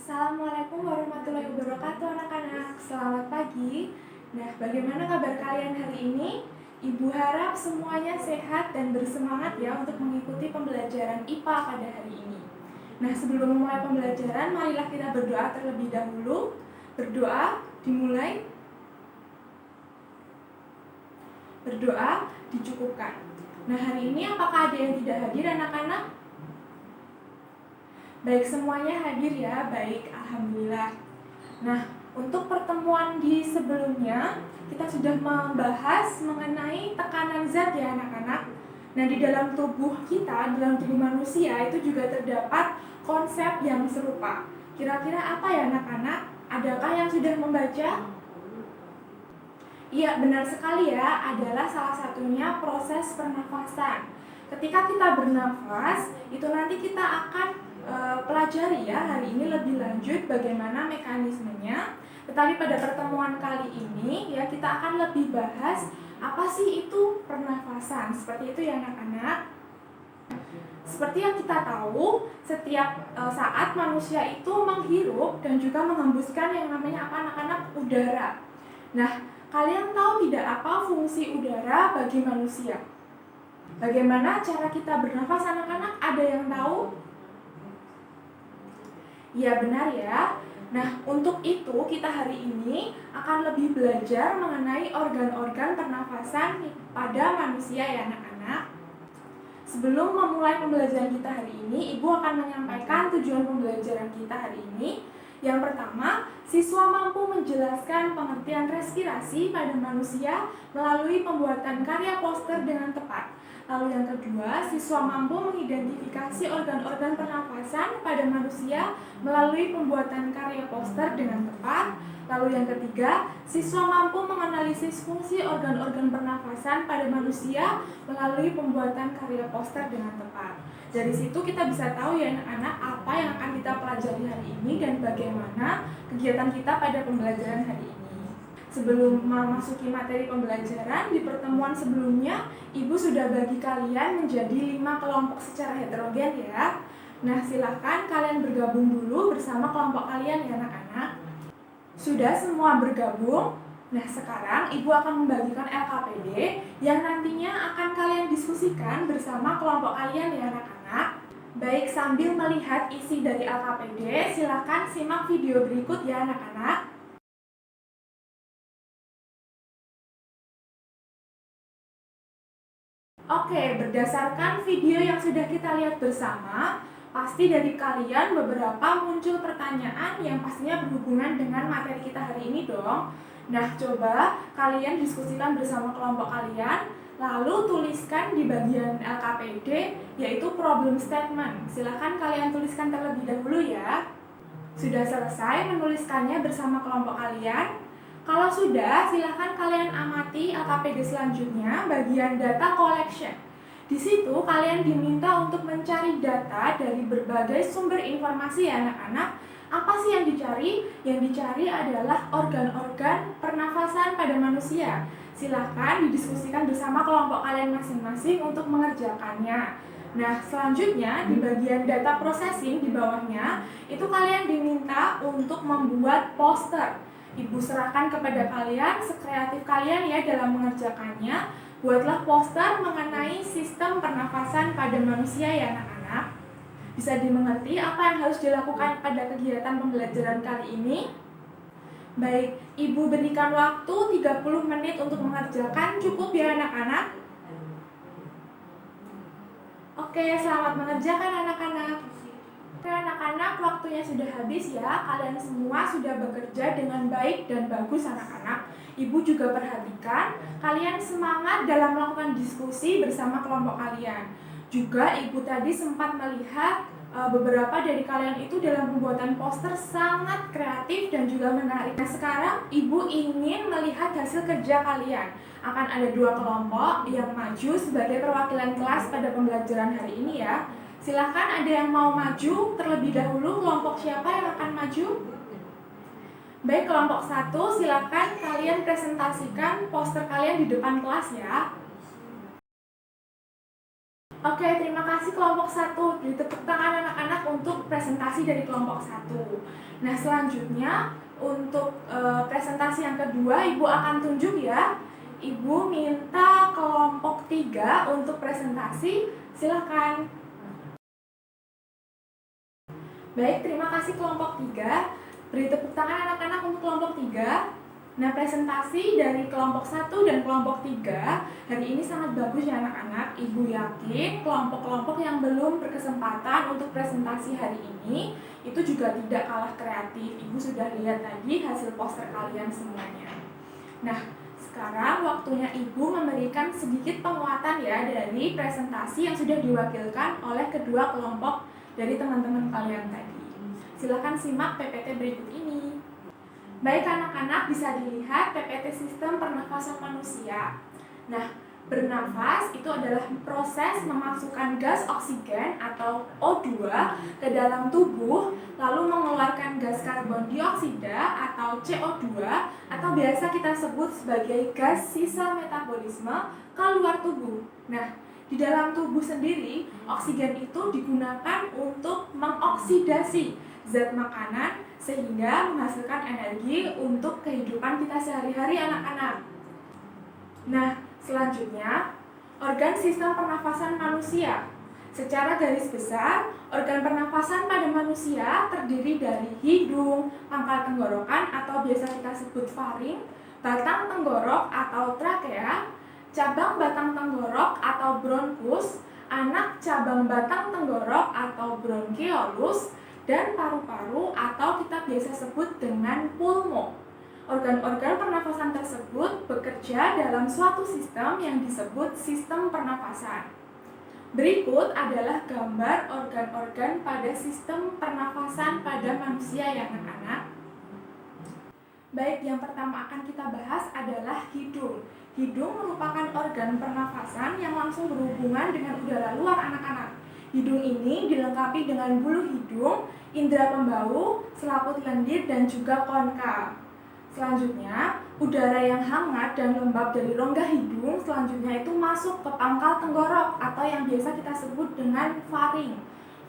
Assalamualaikum warahmatullahi wabarakatuh anak-anak. Selamat pagi. Nah, bagaimana kabar kalian hari ini? Ibu harap semuanya sehat dan bersemangat ya untuk mengikuti pembelajaran IPA pada hari ini. Nah, sebelum memulai pembelajaran, marilah kita berdoa terlebih dahulu. Berdoa dimulai. Berdoa dicukupkan. Nah, hari ini apakah ada yang tidak hadir anak-anak? Baik, semuanya hadir ya. Baik, alhamdulillah. Nah, untuk pertemuan di sebelumnya, kita sudah membahas mengenai tekanan zat ya anak-anak. Nah, di dalam tubuh kita, dalam tubuh manusia itu juga terdapat konsep yang serupa. Kira-kira apa ya anak-anak? Adakah yang sudah membaca? Iya, benar sekali ya, adalah salah satunya proses pernafasan. Ketika kita bernafas, itu nanti kita akan pelajari ya hari ini lebih lanjut bagaimana mekanismenya. Tetapi pada pertemuan kali ini ya kita akan lebih bahas apa sih itu pernafasan. Seperti itu ya anak-anak. Seperti yang kita tahu, setiap saat manusia itu menghirup dan juga menghembuskan yang namanya apa anak-anak? Udara. Nah, kalian tahu tidak apa fungsi udara bagi manusia? Bagaimana cara kita bernafas anak-anak? Ada yang tahu? Ya benar ya. Nah, untuk itu kita hari ini akan lebih belajar mengenai organ-organ pernafasan pada manusia ya anak-anak. Sebelum memulai pembelajaran kita hari ini, Ibu akan menyampaikan tujuan pembelajaran kita hari ini. Yang pertama, siswa mampu menjelaskan pengertian respirasi pada manusia melalui pembuatan karya poster dengan tepat. Lalu yang kedua, siswa mampu mengidentifikasi organ-organ pernafasan pada manusia melalui pembuatan karya poster dengan tepat. Lalu yang ketiga, siswa mampu menganalisis fungsi organ-organ pernafasan pada manusia melalui pembuatan karya poster dengan tepat. Dari situ kita bisa tahu ya anak-anak apa yang akan kita pelajari hari ini dan bagaimana kegiatan kita pada pembelajaran hari ini. Sebelum memasuki materi pembelajaran, di pertemuan sebelumnya, Ibu sudah bagi kalian menjadi 5 kelompok secara heterogen ya. Nah, silakan kalian bergabung dulu bersama kelompok kalian ya anak-anak. Sudah semua bergabung? Nah, sekarang Ibu akan membagikan LKPD yang nantinya akan kalian diskusikan bersama kelompok kalian ya anak-anak. Baik, sambil melihat isi dari LKPD, silakan simak video berikut ya anak-anak. Oke, berdasarkan video yang sudah kita lihat bersama, pasti dari kalian beberapa muncul pertanyaan yang pastinya berhubungan dengan materi kita hari ini dong. Nah, coba kalian diskusikan bersama kelompok kalian, lalu tuliskan di bagian LKPD, yaitu problem statement. Silahkan kalian tuliskan terlebih dahulu ya. Sudah selesai menuliskannya bersama kelompok kalian? Kalau sudah, silahkan kalian amati LKPD selanjutnya, bagian data collection. Di situ kalian diminta untuk mencari data dari berbagai sumber informasi ya anak-anak. Apa sih yang dicari? Yang dicari adalah organ-organ pernafasan pada manusia. Silahkan didiskusikan bersama kelompok kalian masing-masing untuk mengerjakannya. Nah, selanjutnya di bagian data processing di bawahnya, itu kalian diminta untuk membuat poster. Ibu serahkan kepada kalian, sekreatif kalian ya dalam mengerjakannya. Buatlah poster mengenai sistem pernafasan pada manusia ya anak-anak. Bisa dimengerti apa yang harus dilakukan pada kegiatan pembelajaran kali ini? Baik, Ibu berikan waktu 30 menit untuk mengerjakan, cukup ya anak-anak? Oke, selamat mengerjakan anak-anak. Oke anak-anak, waktunya sudah habis ya. Kalian semua sudah bekerja dengan baik dan bagus anak-anak. Ibu juga perhatikan kalian semangat dalam melakukan diskusi bersama kelompok kalian. Juga Ibu tadi sempat melihat beberapa dari kalian itu dalam pembuatan poster sangat kreatif dan juga menarik. Nah, sekarang Ibu ingin melihat hasil kerja kalian. Akan ada 2 kelompok yang maju sebagai perwakilan kelas pada pembelajaran hari ini ya. Silahkan ada yang mau maju terlebih dahulu, kelompok siapa yang akan maju? Baik, kelompok 1, silahkan kalian presentasikan poster kalian di depan kelas ya. Oke, terima kasih kelompok 1. Beri tepuk tangan anak-anak untuk presentasi dari kelompok 1. Nah, selanjutnya untuk presentasi yang kedua, Ibu akan tunjuk ya. Ibu minta kelompok 3 untuk presentasi. Silakan. Baik, terima kasih kelompok 3. Beri tepuk tangan anak-anak untuk kelompok 3. Nah, presentasi dari kelompok 1 dan kelompok 3 hari ini sangat bagus ya anak-anak. Ibu yakin kelompok-kelompok yang belum berkesempatan untuk presentasi hari ini itu juga tidak kalah kreatif. Ibu sudah lihat tadi hasil poster kalian semuanya. Nah, sekarang waktunya Ibu memberikan sedikit penguatan ya dari presentasi yang sudah diwakilkan oleh kedua kelompok dari teman-teman kalian tadi. Silakan simak PPT berikut ini. Baik anak-anak, bisa dilihat PPT sistem pernafasan manusia. Nah, bernafas itu adalah proses memasukkan gas oksigen atau O2 ke dalam tubuh, lalu mengeluarkan gas karbon dioksida atau CO2 atau biasa kita sebut sebagai gas sisa metabolisme ke luar tubuh. Nah, di dalam tubuh sendiri, oksigen itu digunakan untuk mengoksidasi zat makanan sehingga menghasilkan energi untuk kehidupan kita sehari-hari anak-anak. Nah, selanjutnya, organ sistem pernafasan manusia. Secara garis besar, organ pernafasan pada manusia terdiri dari hidung, pangkal tenggorokan atau biasa kita sebut faring, batang tenggorok atau trakea, cabang batang tenggorok atau bronkus, anak cabang batang tenggorok atau bronkeolus, dan paru-paru atau kita biasa sebut dengan pulmo. Organ-organ pernafasan tersebut bekerja dalam suatu sistem yang disebut sistem pernafasan. Berikut adalah gambar organ-organ pada sistem pernafasan pada manusia ya anak-anak. Baik, yang pertama akan kita bahas adalah hidung. Hidung merupakan organ pernafasan yang langsung berhubungan dengan udara luar anak-anak. Hidung ini dilengkapi dengan bulu hidung, indera pembau, selaput lendir, dan juga konka. Selanjutnya, udara yang hangat dan lembab dari rongga hidung selanjutnya itu masuk ke pangkal tenggorok atau yang biasa kita sebut dengan faring.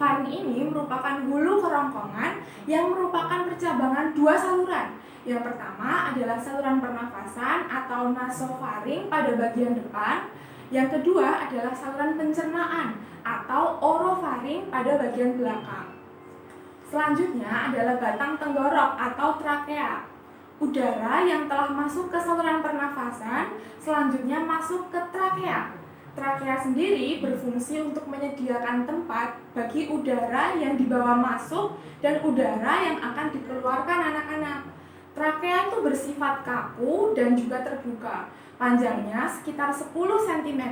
Faring ini merupakan hulu kerongkongan yang merupakan percabangan dua saluran. Yang pertama adalah saluran pernafasan atau nasofaring pada bagian depan. Yang kedua adalah saluran pencernaan atau orofaring pada bagian belakang. Selanjutnya adalah batang tenggorok atau trakea. Udara yang telah masuk ke saluran pernafasan selanjutnya masuk ke trakea. Trakea sendiri berfungsi untuk menyediakan tempat bagi udara yang dibawa masuk dan udara yang akan dikeluarkan anak-anak. Trakea itu bersifat kaku dan juga terbuka. Panjangnya sekitar 10 cm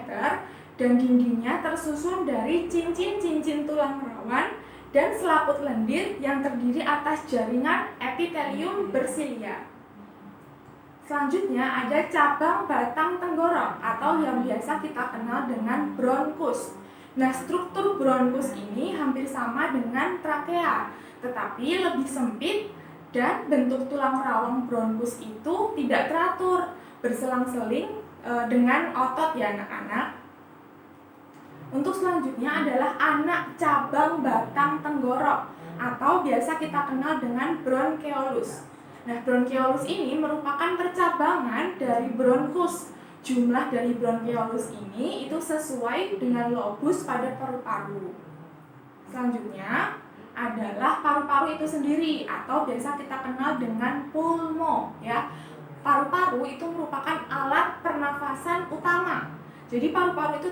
dan dindingnya tersusun dari cincin-cincin tulang rawan dan selaput lendir yang terdiri atas jaringan epitelium bersilia. Selanjutnya ada cabang batang tenggorok atau yang biasa kita kenal dengan bronkus. Nah, struktur bronkus ini hampir sama dengan trakea, tetapi lebih sempit dan bentuk tulang rawang bronkus itu tidak teratur, berselang-seling dengan otot ya anak-anak. Untuk selanjutnya adalah anak cabang batang tenggorok atau biasa kita kenal dengan bronkeolus. Nah, bronkeolus ini merupakan percabangan dari bronkus. Jumlah dari bronkeolus ini itu sesuai dengan lobus pada paru-paru. Selanjutnya adalah paru-paru itu sendiri atau biasa kita kenal dengan pulmo ya. Paru-paru itu merupakan alat pernafasan utama. Jadi paru-paru itu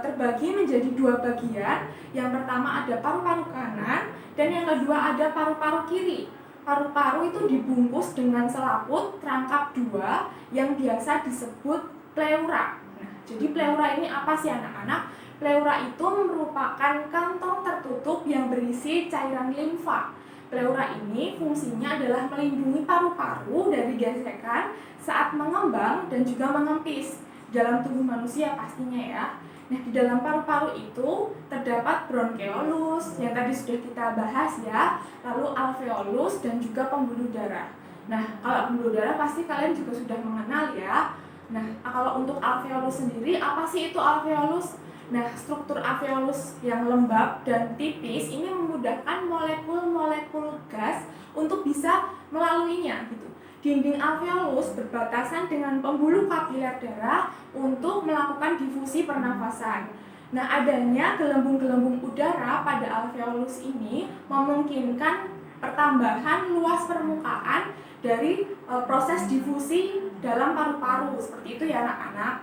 terbagi menjadi dua bagian. Yang pertama ada paru-paru kanan dan yang kedua ada paru-paru kiri. Paru-paru itu dibungkus dengan selaput rangkap dua yang biasa disebut pleura. Nah, jadi pleura ini apa sih anak-anak? Pleura itu merupakan kantong tertutup yang berisi cairan limfa. Pleura ini fungsinya adalah melindungi paru-paru dari gesekan saat mengembang dan juga mengempis dalam tubuh manusia pastinya ya. Nah, di dalam paru-paru itu terdapat bronkeolus yang tadi sudah kita bahas ya, lalu alveolus dan juga pembuluh darah. Nah, kalau pembuluh darah pasti kalian juga sudah mengenal ya. Nah, kalau untuk alveolus sendiri, apa sih itu alveolus? Nah, struktur alveolus yang lembab dan tipis ini memudahkan molekul-molekul gas untuk bisa melaluinya gitu. Dinding alveolus berbatasan dengan pembuluh kapiler darah untuk melakukan difusi pernafasan. Nah, adanya gelembung-gelembung udara pada alveolus ini memungkinkan pertambahan luas permukaan dari proses difusi dalam paru-paru. Seperti itu ya anak-anak.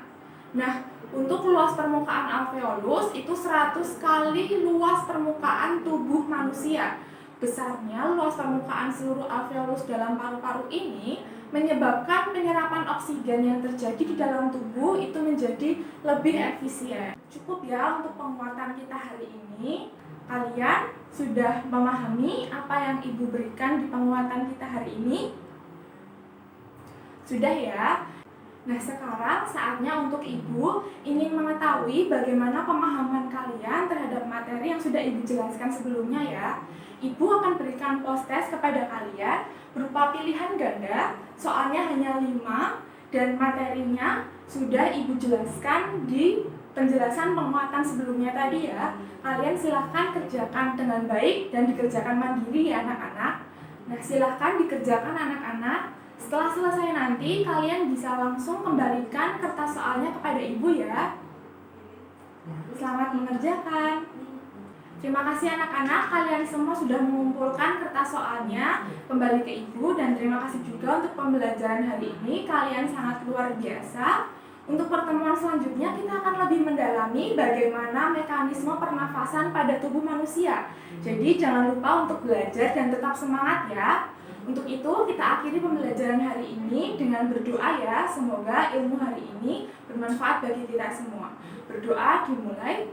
Nah, untuk luas permukaan alveolus itu 100 kali luas permukaan tubuh manusia. Besarnya luas permukaan seluruh alveolus dalam paru-paru ini menyebabkan penyerapan oksigen yang terjadi di dalam tubuh itu menjadi lebih efisien. Cukup ya untuk penguatan kita hari ini. Kalian sudah memahami apa yang Ibu berikan di penguatan kita hari ini? Sudah ya? Nah, sekarang saatnya untuk Ibu ingin mengetahui bagaimana pemahaman kalian terhadap materi yang sudah Ibu jelaskan sebelumnya ya. Ibu akan berikan post-test kepada kalian berupa pilihan ganda, soalnya hanya 5, dan materinya sudah Ibu jelaskan di penjelasan penguatan sebelumnya tadi ya. Kalian silahkan kerjakan dengan baik dan dikerjakan mandiri ya anak-anak. Nah, silahkan dikerjakan anak-anak. Setelah selesai nanti, kalian bisa langsung kembalikan kertas soalnya kepada Ibu ya. Selamat mengerjakan. Terima kasih anak-anak, kalian semua sudah mengumpulkan kertas soalnya kembali ke Ibu. Dan terima kasih juga untuk pembelajaran hari ini, kalian sangat luar biasa. Untuk pertemuan selanjutnya kita akan lebih mendalami bagaimana mekanisme pernafasan pada tubuh manusia. Jadi jangan lupa untuk belajar dan tetap semangat ya. Untuk itu kita akhiri pembelajaran hari ini dengan berdoa ya. Semoga ilmu hari ini bermanfaat bagi kita semua. Berdoa dimulai.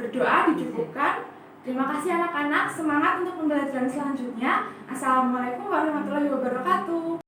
Berdoa dicukupkan. Terima kasih anak-anak. Semangat untuk pembelajaran selanjutnya. Assalamualaikum warahmatullahi wabarakatuh.